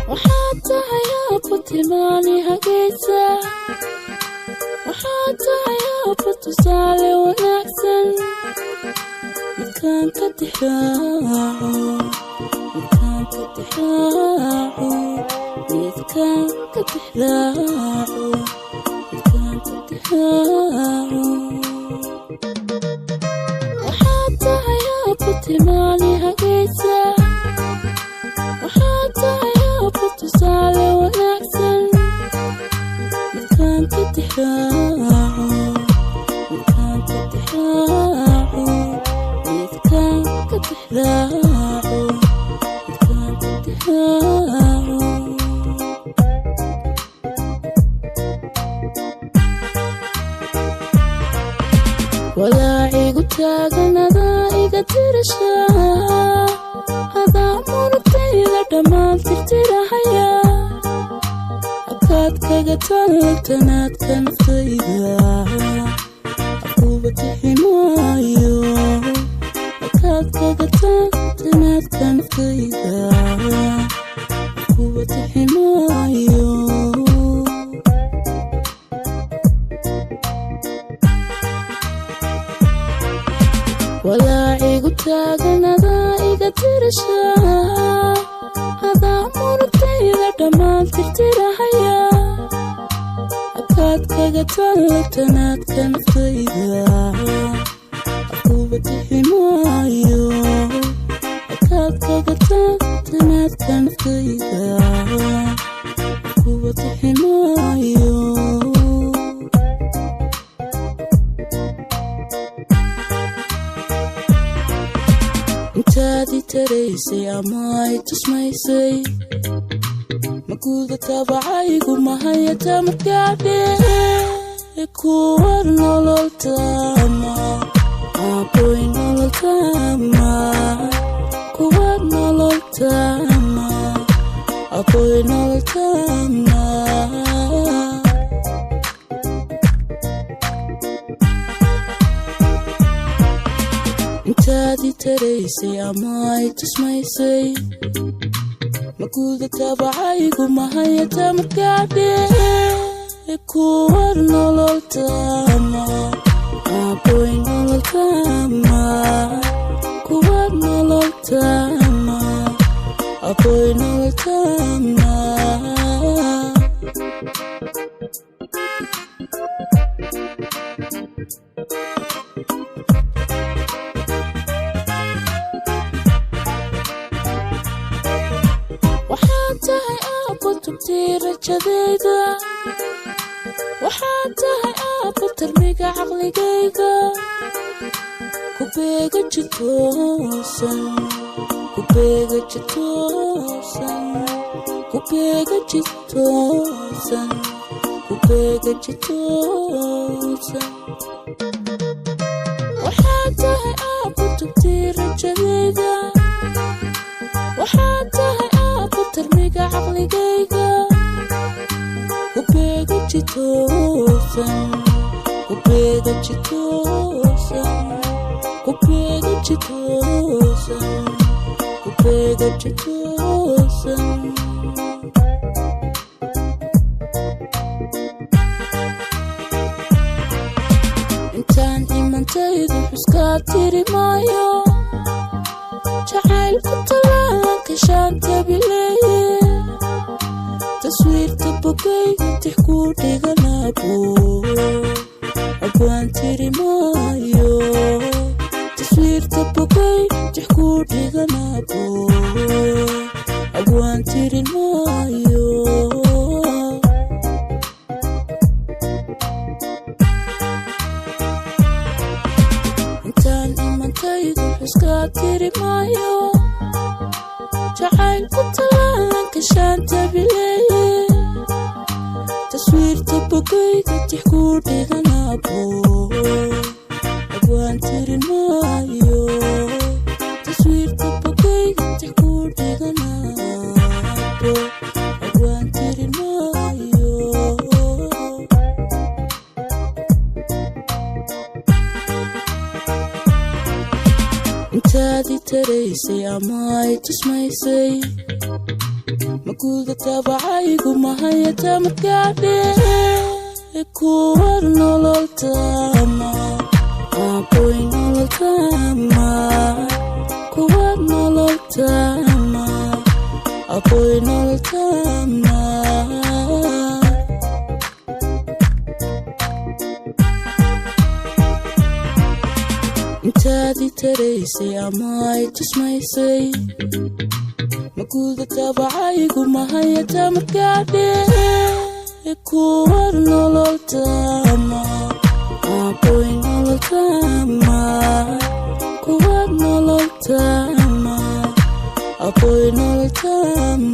وحتى يا بطلاني هجيسة وحتى يا بطسالي ونكسن مكان كتحراعو مكان كتحراعو مكان كتحراعو مكان كتحراعو وحتى يا بطلاني هجيسة وحتى يا بطسالي ونكسن مكان كتحراعو مكان كتحراعو مكان كتحراعو مكان كتحراعو ولاعي قتاقن هذا ترشا هذا مرتي لدمان ترترحيا أكاد كغتال تناد كان فيدا عقوبة حمايو أكاد كغتال تناد كان فيدا عقوبة حمايو ولاعي قتاقن هذا ترشا هذا مرتي لدمان ترترحيا أكاد كغتال تناد كان فيدا عقوبة حمايو أكاد كغتال تناد كان فيدا عقوبة حمايو intaadii taraysay ama ay tusmaysay maguuda tabacaygu mahayata markaadhee kuwa nolol tama aboy nolol tama kuwa nolol tama aboy nolol tama intaadii taraysay ama ay tusmaysay maguuda tabacaygu mahayata markaadhee kuwa nolol tama aboy nolol tama kuwa nolol tama aboy nolol tama وحاتها أبو تبتير الجديدة وحاتها أبو ترميق عقلي قيقة كوبيقة جتوسن كوبيقة جتوسن كوبيقة جتوسن كوبيقة جتوسن وحاتها أبو تبتير الجديدة وحاتها أبو ترميق عقلي قيقة كوبيقة جتوسن كوبيقة جتوسن كوبيقة جتوسن كوبيقة جتوسن intaan imantaydu xuskaa tiri maayo jacaylku talaalanka shaanta bileeye taswiirta bogayga tix ku dhiganaabo abwaan tiri maayo taswiirta bogay tix ku dhiganaabo abwaan tiri maayo intaan imantaydu xuskaa tiri maayo jacaylku talaalanka shaanta bileeye taswiirta bogayga tix ku dhiganaabo abwaan tiri maayo taswiirta bogayga tix ku dhiganaabo abwaan tiri maayo taraysay ama ay tusmaysay makuuda tabacaygu mahayata markaadhe kuwar nolol tama aboy nolol tama kuwar nolol tama aboy nolol tama intaadi taraysay ama ay tusmaysay makuuda tabacaygu mahayata markaadhe kuwar nolol tama aboy nolol tama kuwar nolol tama aboy nolol tama